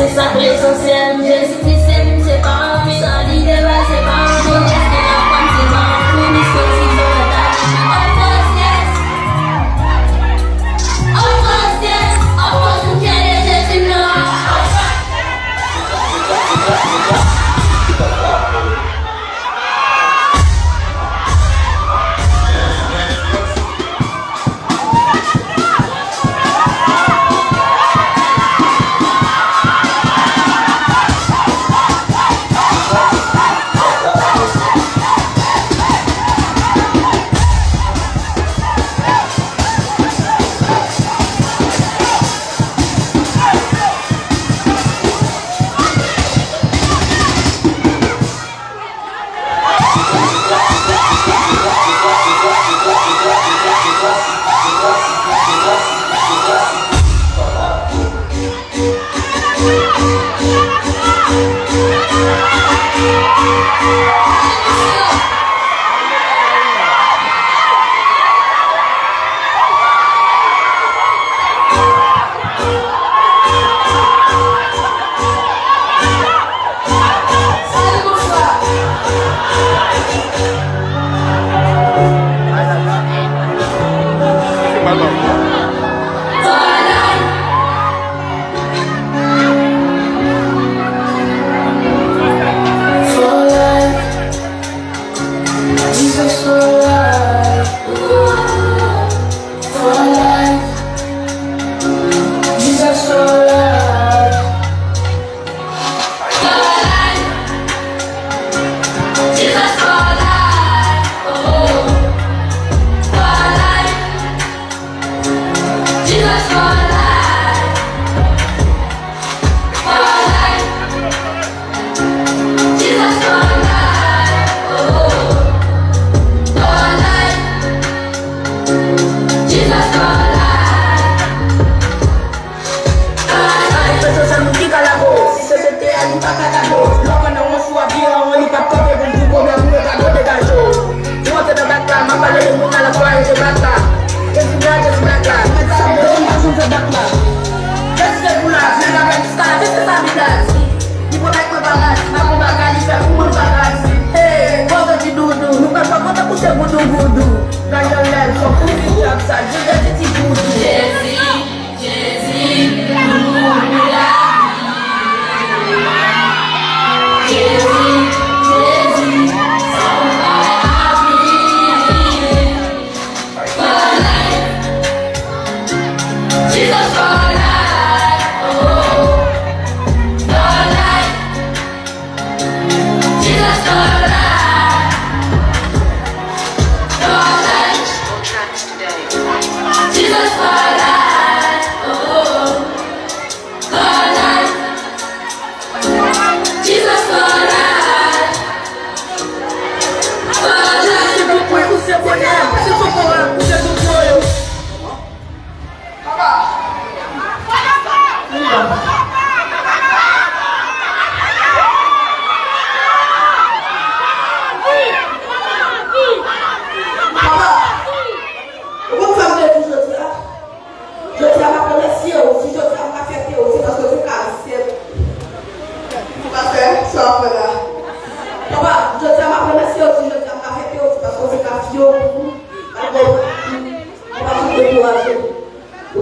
c'est ça l'essentiel. Jésus-Christ c'est pas un sans l'idée, c'est pas un bon. Est-ce que la femme c'est pas un coup, mais c'est aussi dans la table. Of course, yes. Of course, yes. Of course, vous querez Jésus, non.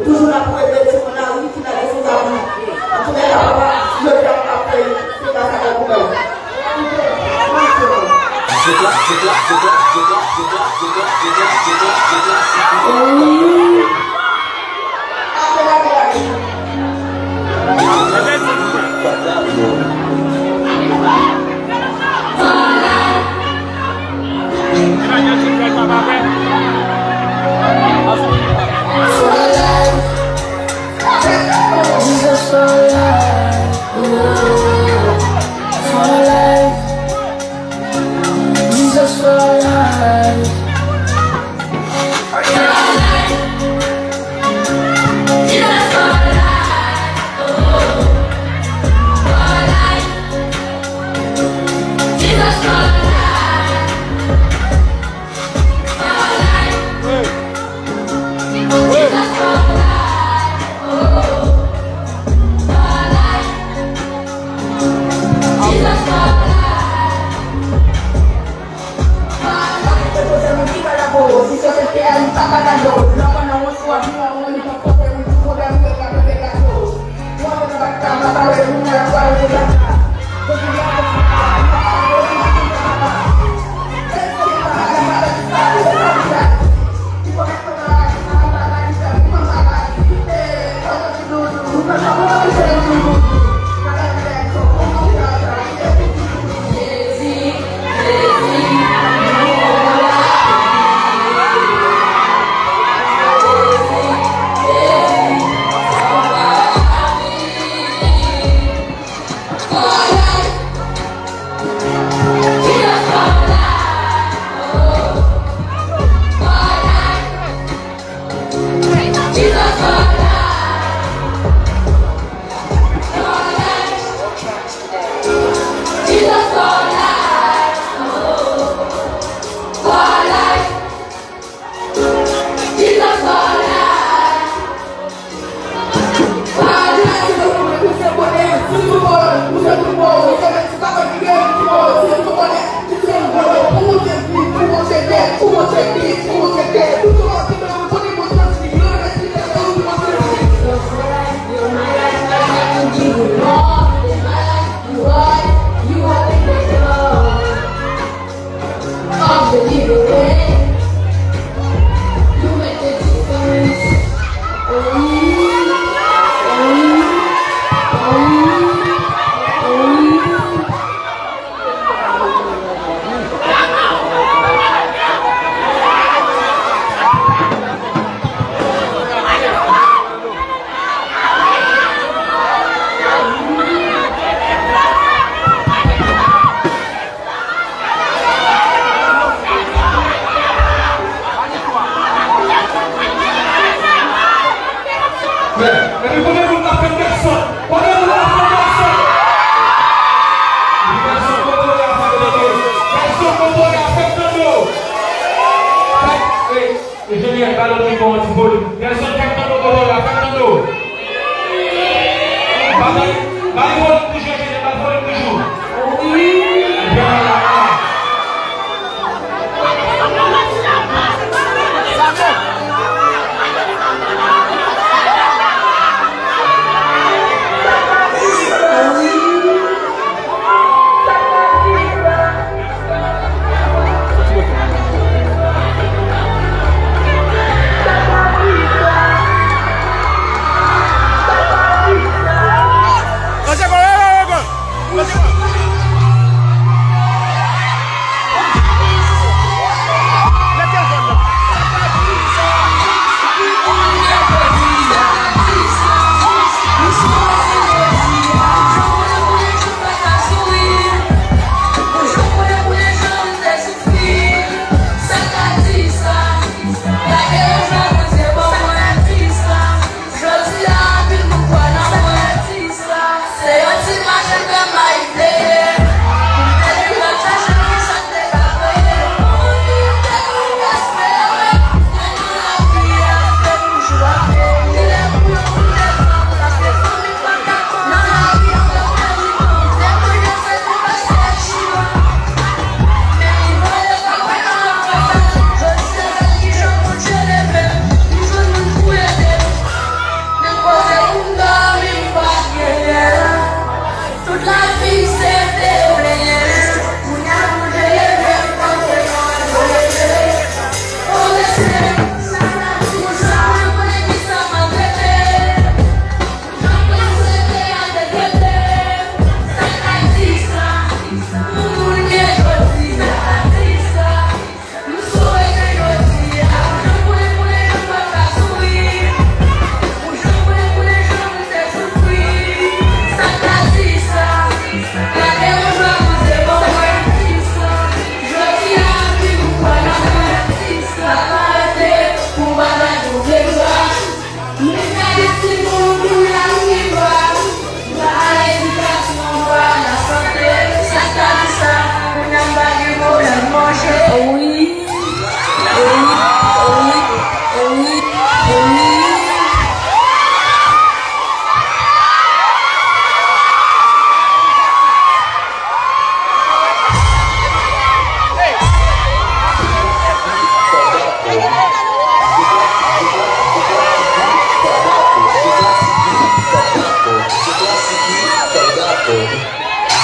Toujours la pour aider, c'est mon ami qui n'a pas fait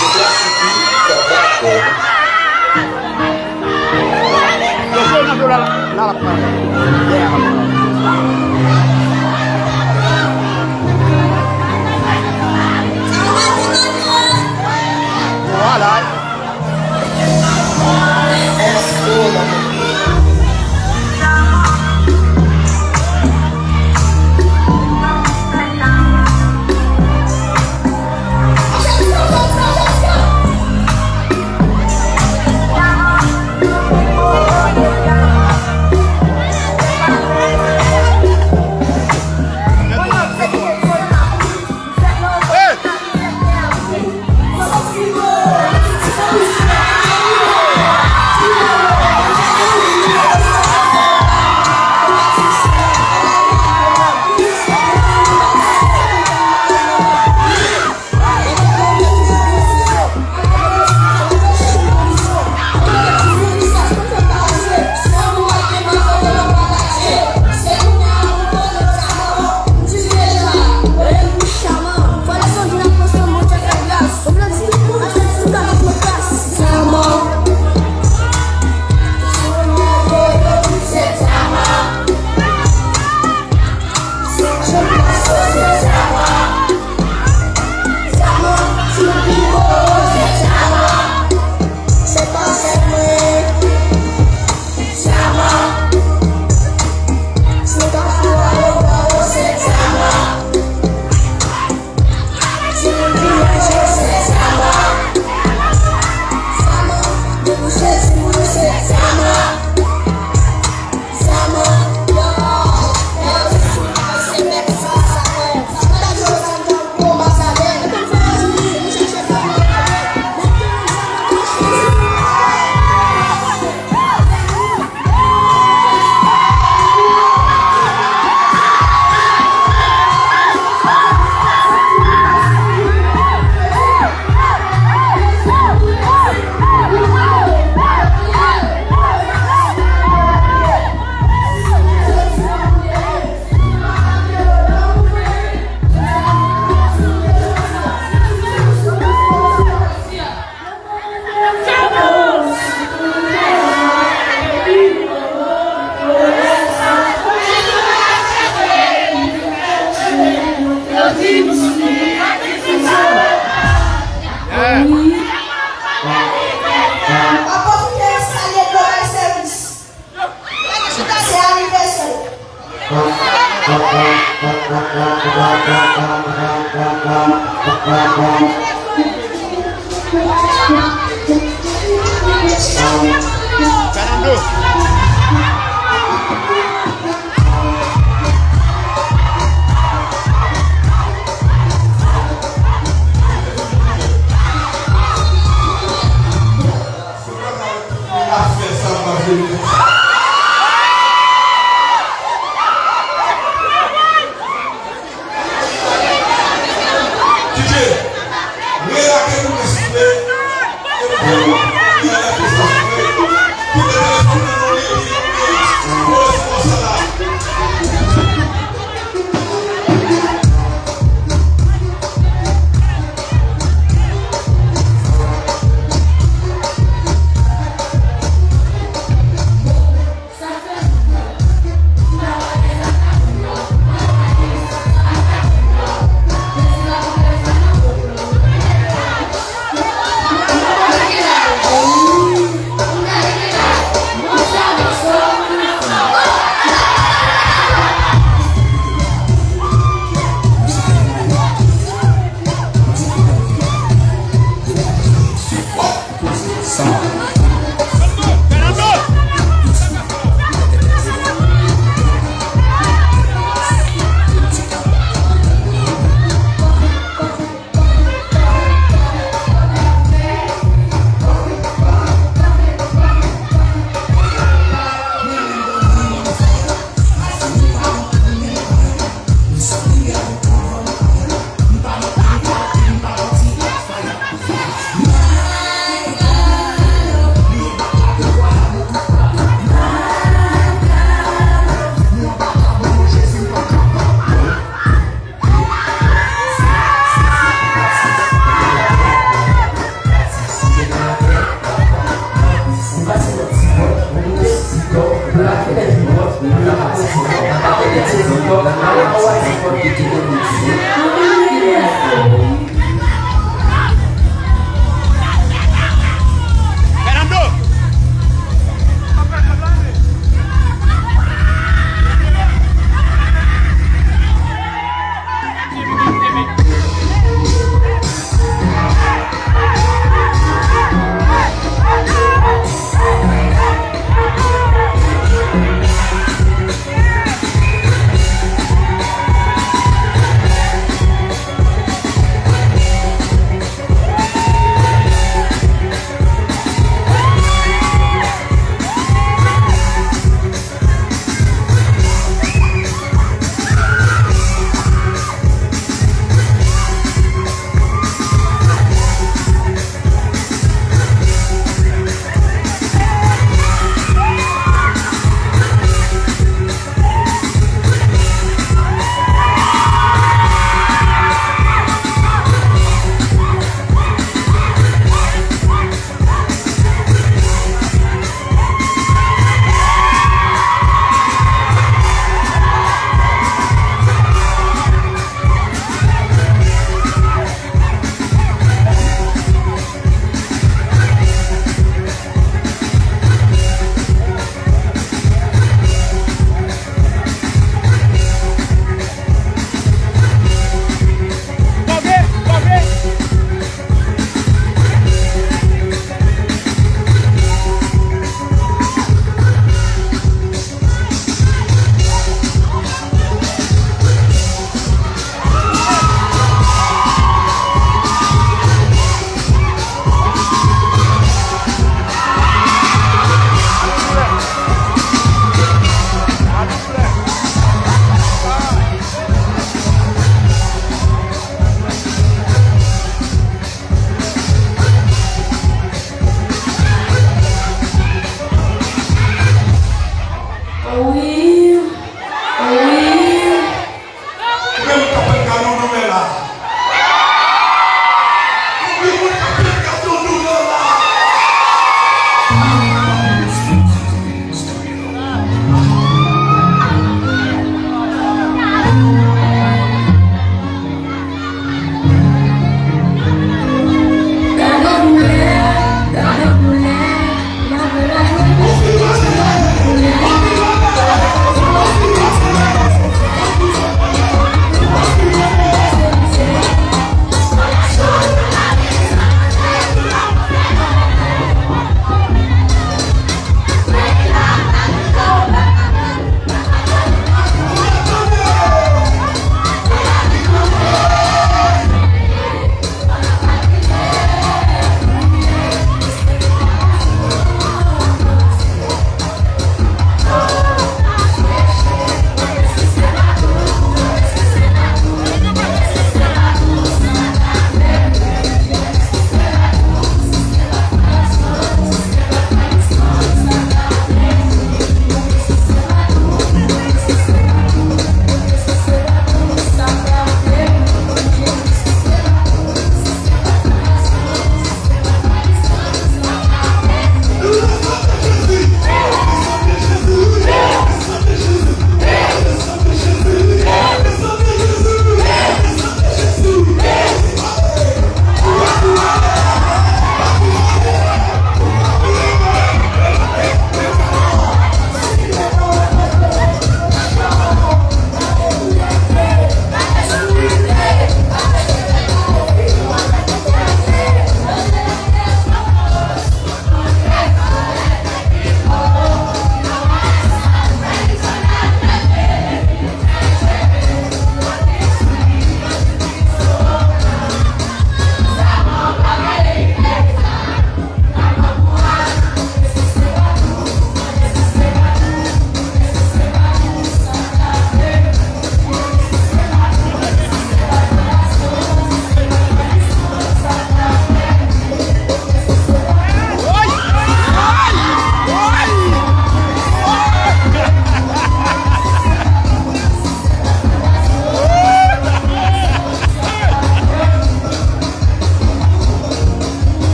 Je classifie comme d'accord.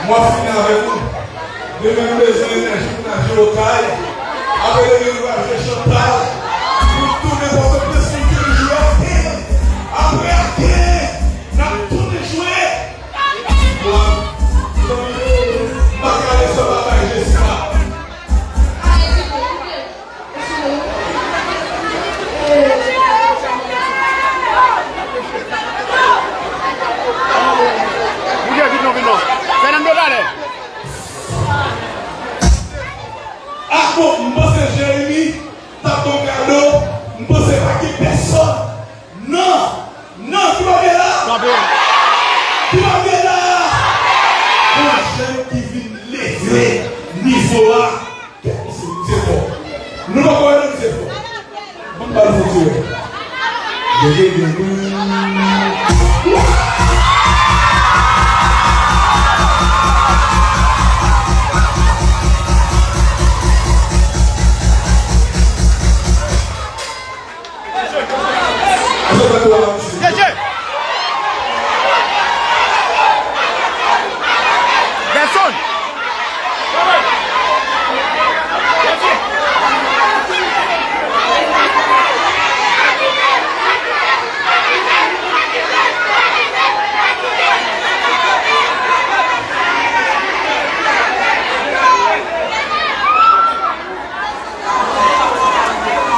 Moi, finir avec vous. De même besoin d'énergie pour nager au taille. Avec les rivages de Chantal. Pour tout n'importe quel style que nous jouons. Après, on a tout joué. Moi, je vais sur la page de ça. Ah bon, je pense que Jérémy, t'as ton cadeau, je pense pas qu'il y ait personne. Non, non, tu vas bien là. Tu vas bien là. Pour jeune qui vient lever niveau là, c'est fort. Nous ne pouvons pas dire c'est fort. Bon, pas le futur.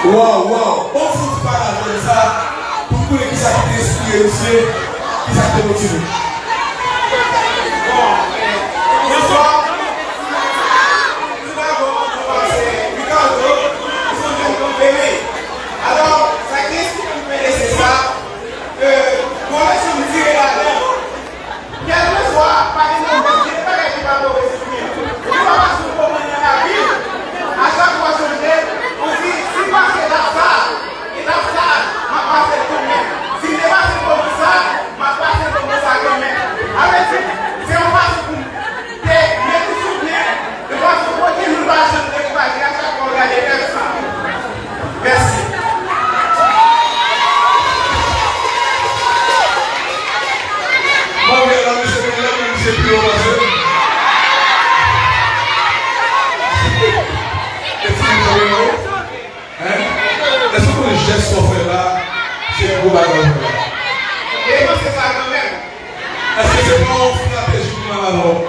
Wow, on fout pas la joie de ça pour tous les qui s'est inspiré aussi, qui s'est motivé. Alors, ça qu'est-ce qui me fait laisser ça? Moi, je me dirais là-dedans. Quel que soit, par exemple, je n'ai pas réussi à mauvais souvenir. Je ne vais pas se promener la ville. À chaque fois que je viens, on dit, si parce que dans ça, et dans ça, ma passe est comme même. Si je n'ai pas fait comme ça, ma passe est comme ça quand même. Avec c'est un passe pour mais vous souvenez, de façon continue, nous allons se décourager à chaque fois regarder comme ça. Merci. C'est plus haut. Est-ce que les gestes qu'on fait là, c'est un beau bagage? Et moi, c'est ça quand même. Est-ce que c'est pas une stratégie pour moi alors?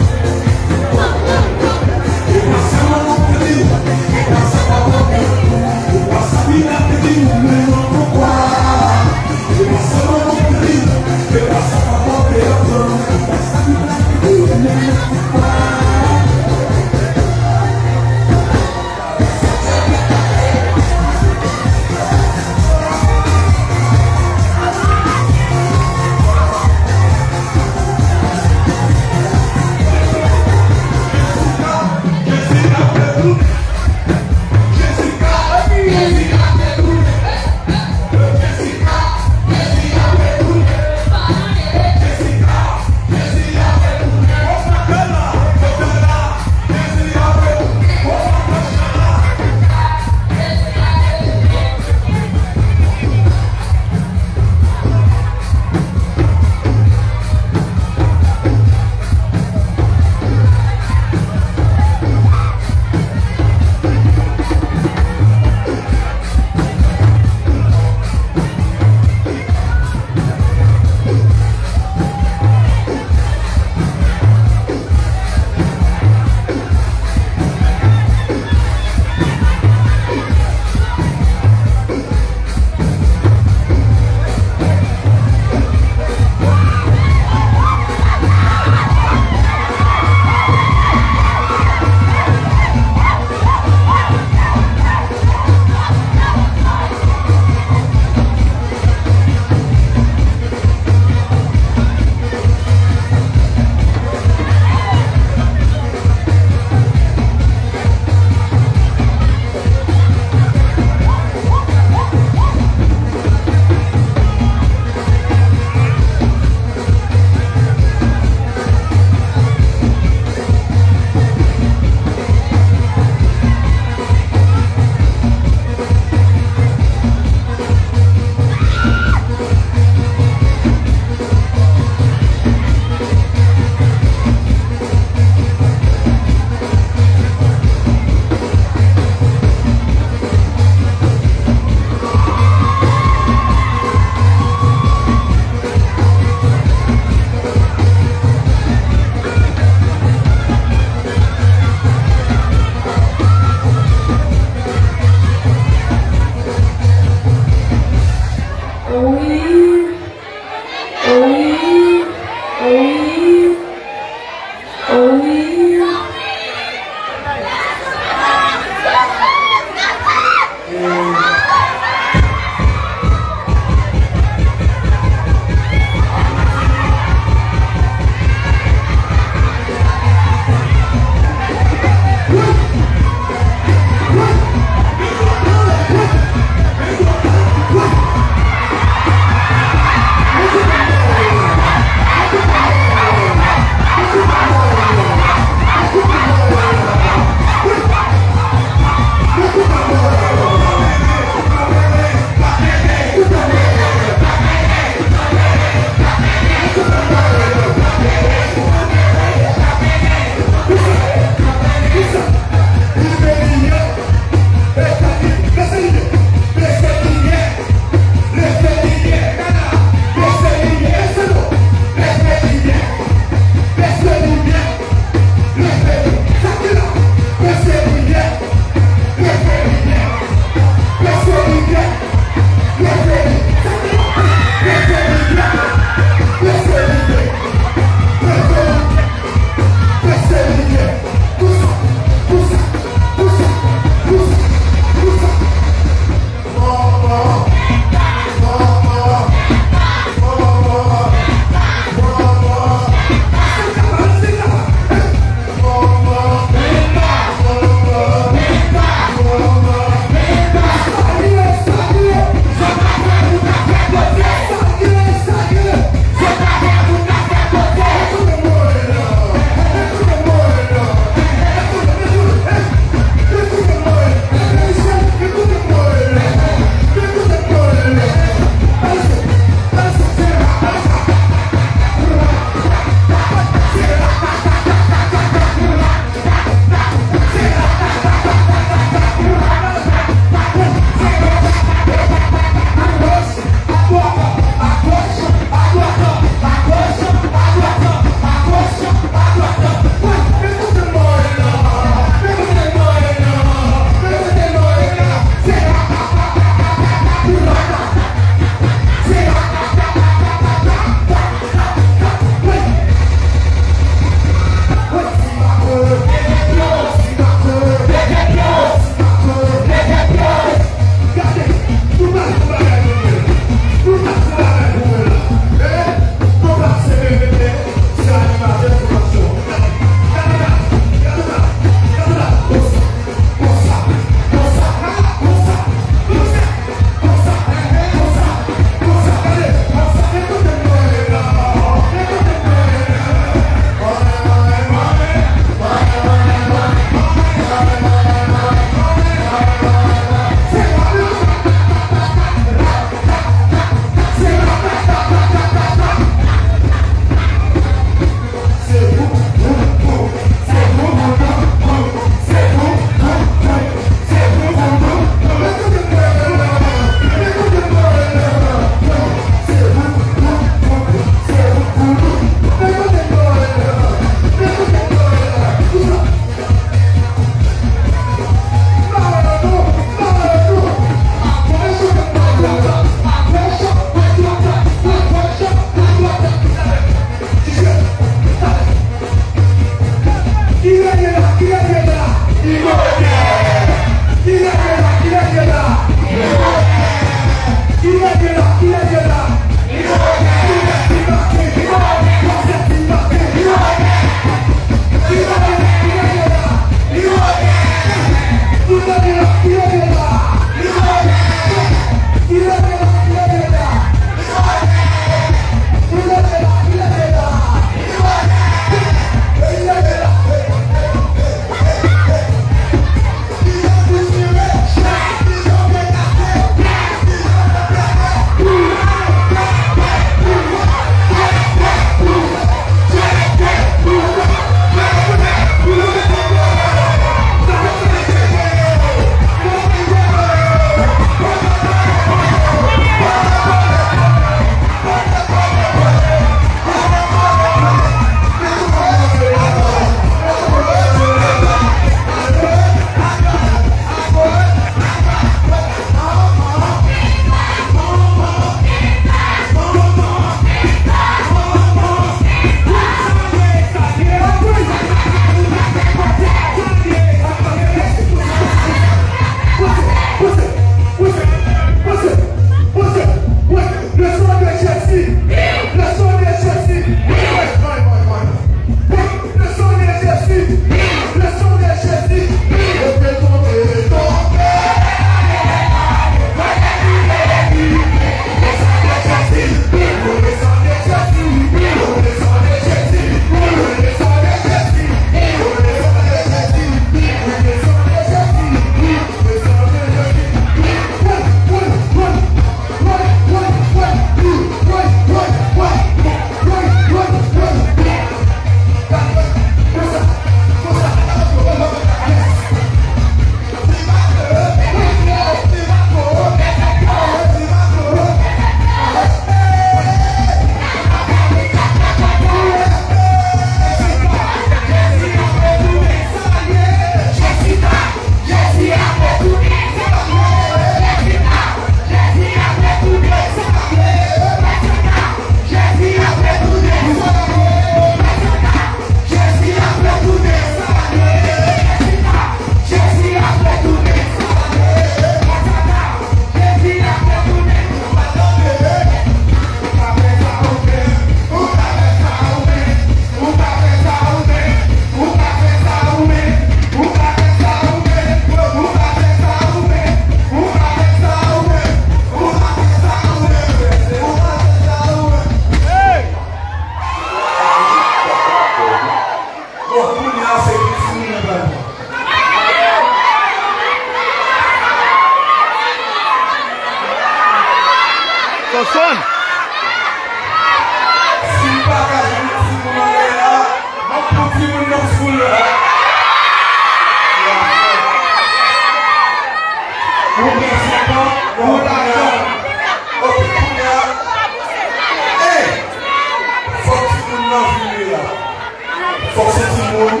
Faut sentir le monde.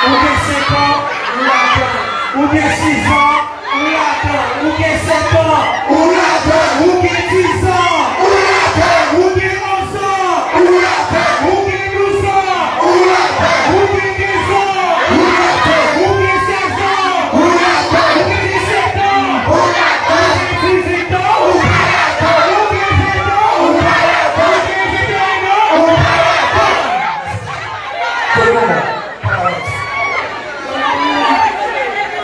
Ou bien 5 ans, ou l'attend. Ou bien 6 ans, ou l'attend. Ou bien 7 ans, Ou l'attend. ou bien 10 ans, Ou l'attend. ou bien 11 ans, Ou l'attend. ou bien 12 ans, Ou l'attend. ou bien 15 ans, Ou l'attend. ou bien 16 ans, Ou l'attend. ou bien 17 ans, Ou l'attend. ou bien 18 ans, ou bien 20 ans, ou bien 21 ans, Ou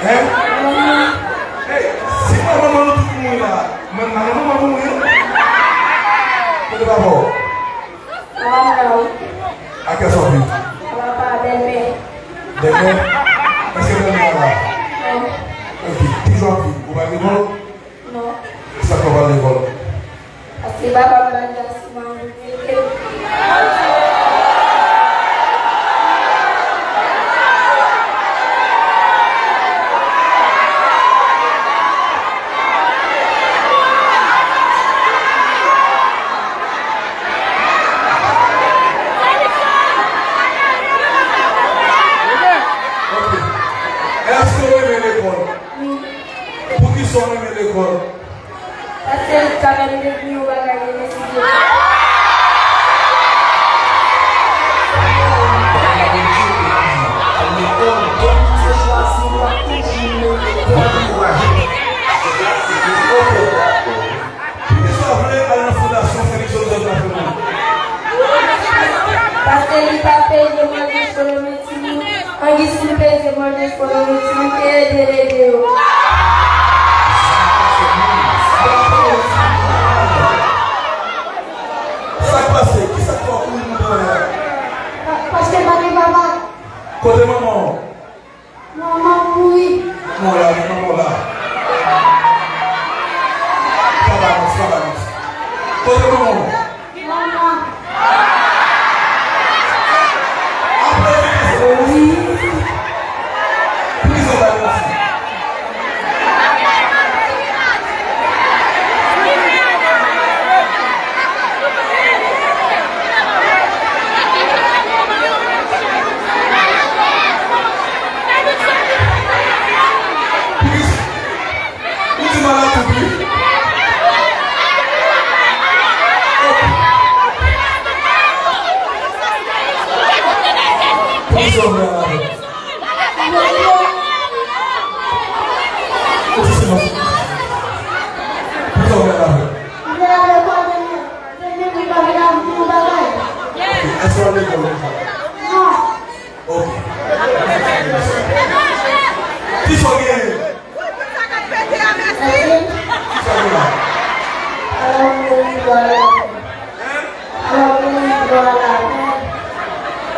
Hein? Hey, si maman nous tout le monde là, maman va mourir. Qu'est-ce que va voir? À quelle sorte? D'accord? Est-ce que vous avez là? Ok, toujours en vie. Vous allez à l'école? Non. Ça qu'on va à l'école. Parce que papa m'a dit Ok. Est-ce que vous aimez l'école? Pour qui sont aimés l'école? parce que le travail de nous va gagner les studios. Qu'est-ce que vous voulez à la fondation Félix Joseph? Parce que il t'a payé de manger pour le médecin. On dit qu'il paye de manger pour le médecin et de l'aider. Ça passe, qui ça fait pour nous donner? Parce que papa, Côté maman. maman, oui. Non, là, maman là. Ça va, côté maman. Maman. Après, Oui. plus on va merci. Où tu m'as là tout plus? Plus on va là. Plus on va là. Est-ce qu'on est comme ça? Ok. Qui sont bien? Qui sont bien?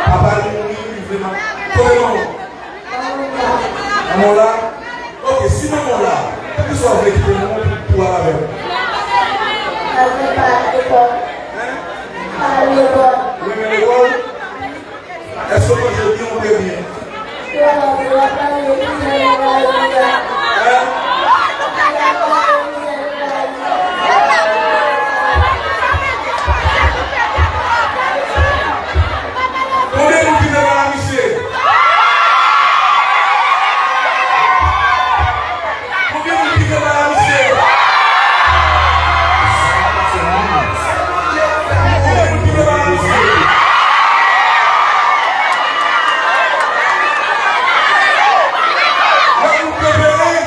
Papa, nous, vraiment. Comment? Maman là? Ok, si maman là, que soit avec maman pour aller avec. Oui, mais l'école, est-ce que moi je dis on peut bien? Hein? Combien de vous dans la mission? Combien de vous dans la mission? Combien de vous dans la mission? Là, vous préférez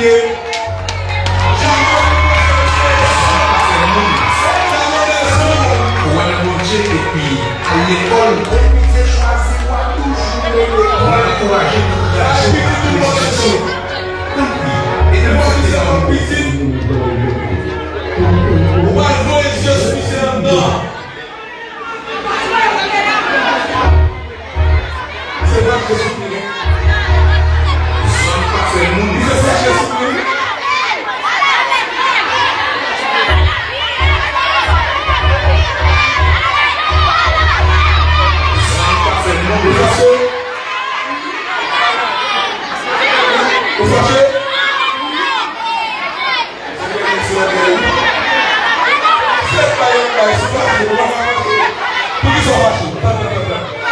oublié. Et puis à l'école, on s'est choisi toujours l'école encourager l'éducation. Et de on va jouer Jésus spécialement. C'est pas que Jésus Christ. c'est le monde. C'est Jésus Christ. Vous fâchez? C'est pas une histoire, c'est pas pour qui sont fâchés? Pour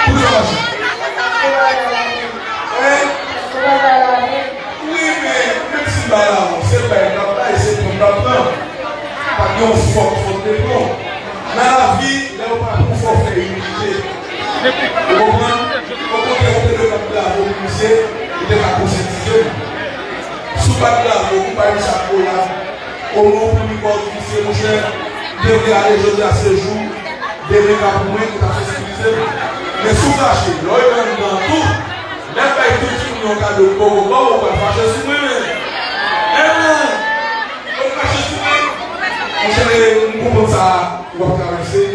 qui sont fâchés? Oui, mais même si c'est pas une bataille, c'est une bataille. Pas qu'on force de bon. Dans la vie, il n'y a pas de force et humilité. Vous comprenez? Au contraire, on peut le faire au musée, il est à conscientiser. Sous pas de là, vous parlez de ça pour là. Au moment où vous parlez mon cher, devrait aller jeudi à ce jour, devrait aller pour moi qui t'a sensibilisé. Mais sous fâché, là, il est dans tout. Même pas tout ce qui est en cas de bon, on va fâcher sur moi-même. On va fâcher sur moi. Mon cher, on comprend ça, on va traverser.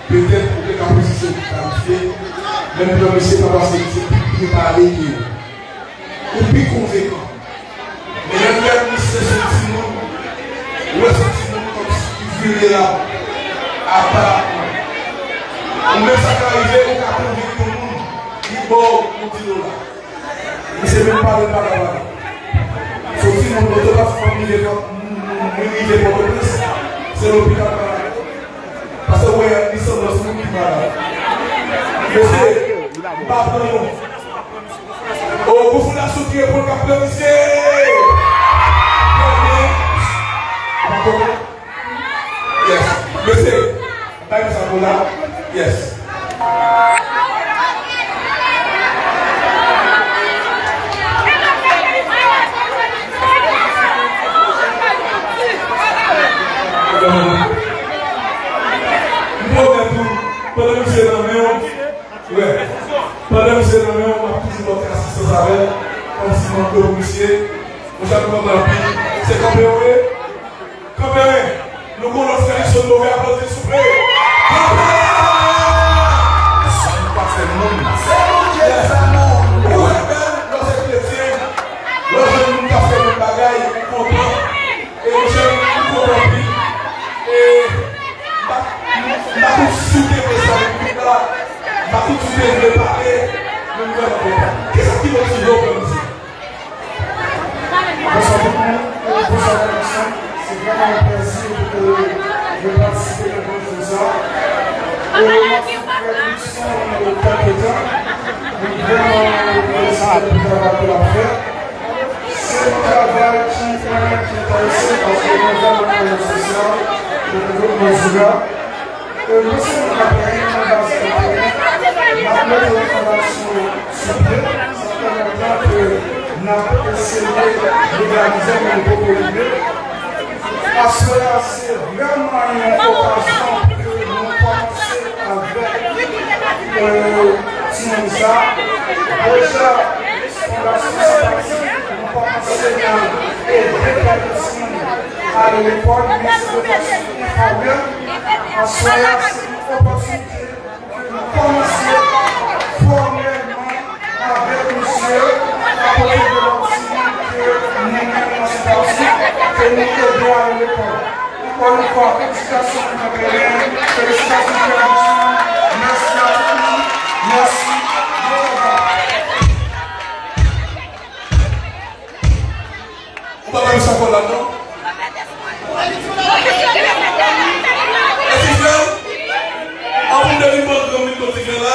Peut-être pour que la position qualifiée, même le monsieur pas parce que c'est préparé qui est. Ou plus convaincant. Mais le fait que c'est ce petit monde, ou est-ce que c'est comme si tu là, à part. On met ça qui arrive, on a convaincu tout le monde. Il bon, on dit là. Mais c'est même pas le parole. Faut que mon autographe familier, c'est l'hôpital. Parce que ouais, ils sont dans ce monde qui va là. Mais c'est pas pour nous. Oh, vous voulez soutenir pour le capteur ici. Yes. Mais c'est pas une saboula. Yes. Pendant que c'est dans le même, ouais. Pendant que c'est dans le même, on a toujours fait assistance avec, comme si on était au policier. On s'est comme dans le pays. C'est campéoné. Campéoné. Nous connaissons les choses mauvaises à côté, s'il vous plaît. C'est le monde. C'est mon Dieu, c'est mon Dieu. Ouais, même, lorsque les chrétiens, lorsque nous avons fait le bagaille, nous comprenons. Et nous comprenons. Et ma toute soutien de ça, ma toute soutien de parler, nous ne pouvons pas. Qu'est-ce qui va se jouer comme ça? Bonsoir tout le monde, bonsoir à tous. C'est vraiment un plaisir de participer à votre ça. On a fait une émission de quelques temps, donc vraiment plaisir de travailler à faire. C'est un travail qui est intéressant parce que nous avons un travail social, le développement humain. Nous sommes en Campagne, nous sommes en Campagne. Maintenant, nous sommes sur pied. Ça fait longtemps que nous avons essayé d'organiser un nouveau comité. Parce que là, c'est vraiment une occasion que nous commençons avec Tinouza. Déjà, on a sympathie, nous commençons à aider quelques semaines à l'école, mais c'est de façon informelle. En soi, c'est une opportunité que nous commencions formellement avec monsieur à côté de l'opportunité que nous avons parti, que nous aidons à l'école. Encore une fois, félicitations à notre élève, félicitations à la merci à tout le monde, merci. On va mettre ça pour là-dedans. On vous donne une bonne commune quotidienne là.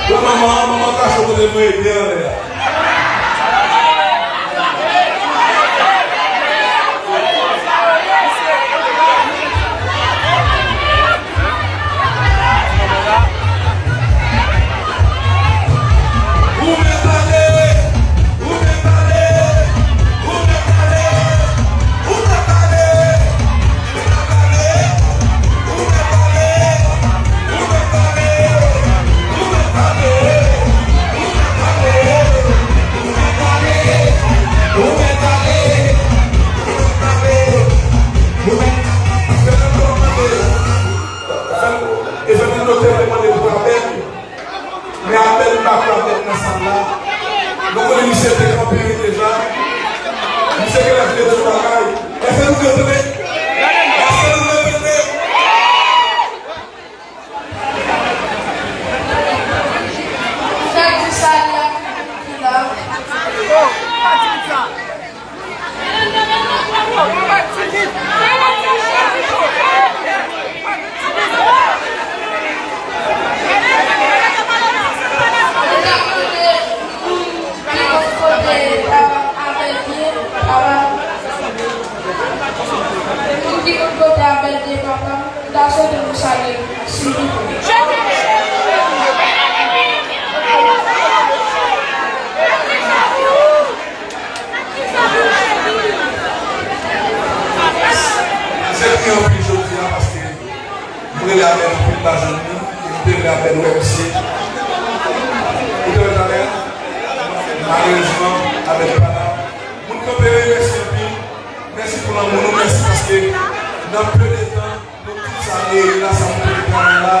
Maman, cache au côté de moi et bien là. Vous m'entendez? c'est que la vie de Dieu bagaille. Est-ce que vous entendez? Est-ce que vous entendez? Faites du salaire qui là. C'est qui en plus aujourd'hui parce que vous voulez la peine pour la journée, vous devez la peine aussi. Vous devez la peine, malheureusement, avec le madame. Vous comprenez, merci pour l'amour, merci parce que dans peu de temps, nous tous années, là, ça nous fait là.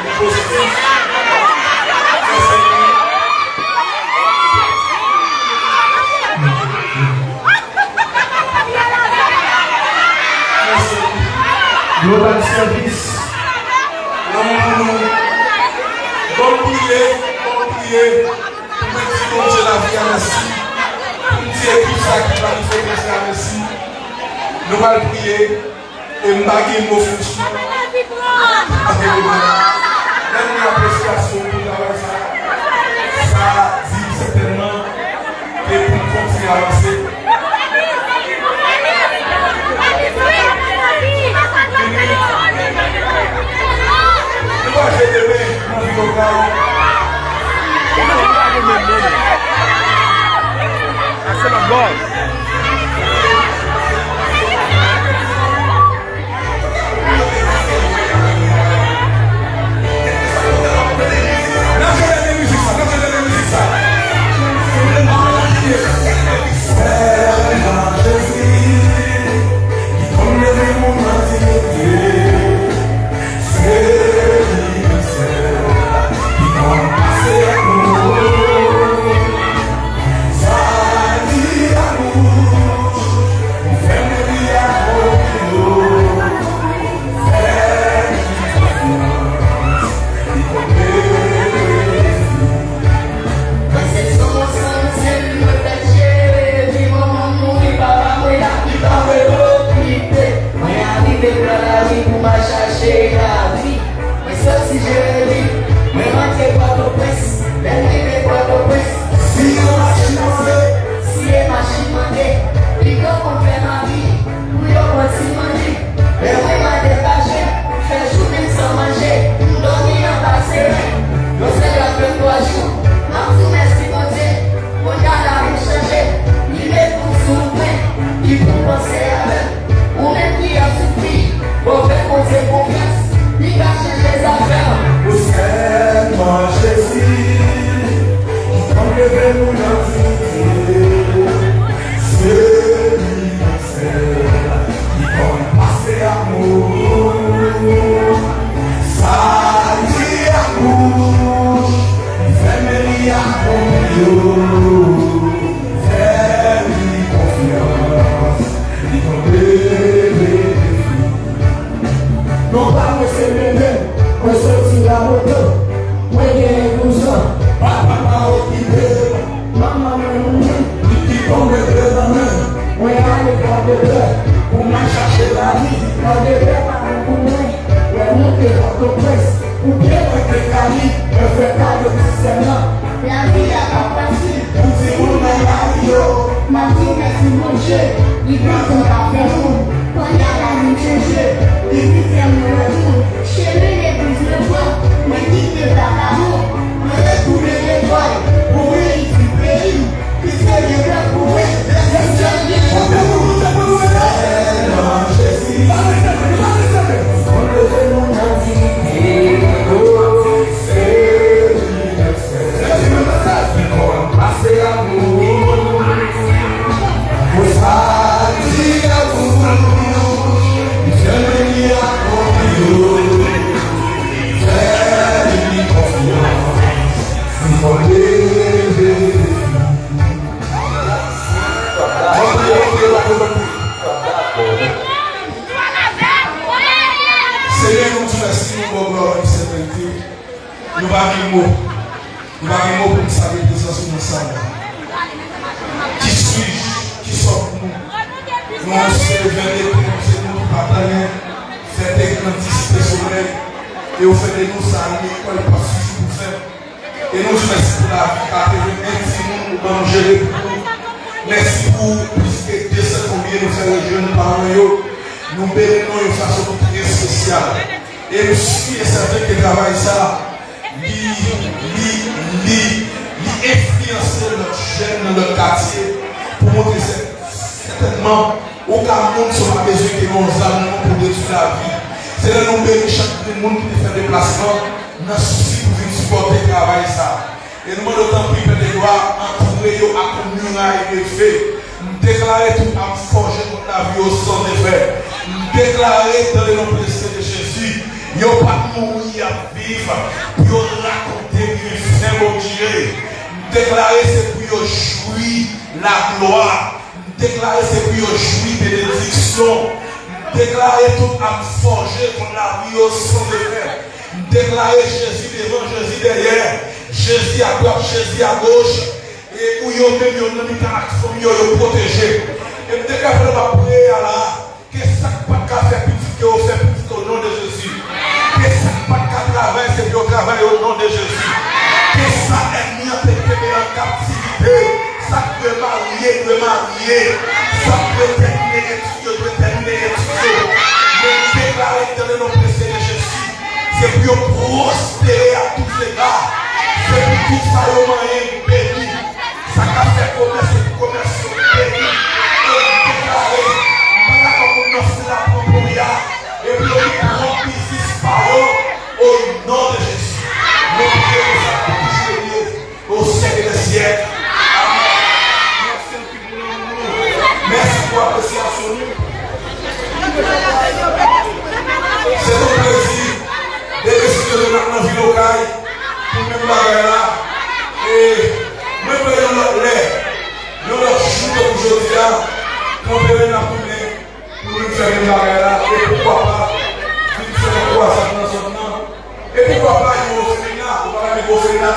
Nous positifs. Global Service. Bon prier. Pour me dire la vie à merci. Pour me dire tout ça qui va nous faire penser à merci. Nous allons prier et nous allons nos fonctions. Même l'appréciation pour travailler ça. Ça dit certainement que pour continuer à avancer. Nous allons faire des mains dans le local. C'est la bonne. Você Nous avons un mot pour nous saluer présence de ensemble. Qui suis-je? Qui sommes-nous? Nous sommes venus pour nous partager, faire des anticiper soleil et au fait de nous saluer quand il passe sur nous faire. Et nous merci pour la vie, car merci nous pour nous gérer pour nous. Merci pour plus que 200 combien nous faisons jeunes par nous bénissons de façon très spéciale. Et nous sommes certains qui travaillent ça. Influencer notre jeune dans notre quartier pour montrer certainement aucun monde sur la besoin que nous avons pour détruire la vie. C'est là nous bénir chaque monde qui fait des déplacements dans le souci pour venir supporter le travail ça. Et nous demandons autant plus de gloire entourer à communier et fait. Nous déclarer tout à forger contre la vie au sang des frères. Nous déclarer dans le nom de Jésus. Yo pas mourir à vivre, pour raconter bien fin mon Dieu. Déclarer c'est pour jouir la gloire. Déclarer c'est pour jouir bénédiction. Déclarer tout à forger contre la vie au sang de frère. Déclarer Jésus devant, Jésus derrière, Jésus à droite, Jésus à gauche. Et où yo même yo n'ami caractère yo protégé. Et déclarer ma prière là, que ça pas faire petit que on fait petit au nom de Jésus. Que ça pas de travail, c'est au travail au nom de Jésus. Que ça est mis en captivité. Ça peut marier. Ça peut terminer l'étude. Mais déclarer dans le nom précieux de Jésus. C'est pour prospérer à tous les gars. C'est pour tout ça au moyen béni. Ça va faire commerce béni. Et déclarer, voilà comme on offre la propriété. Et puis on remplit au nom de Jésus. Nous prions ça pour toujours au siècle des siècles. Merci pour l'appréciation. C'est un plaisir de décider de notre vie locale pour même la là. Et nous voyons notre lait. Nous leur jour aujourd'hui là. Quand on vient la tournée pour nous faire une bagarre là. Et pourquoi pas? Et pourquoi pas, il faut faire là, on va aller au final,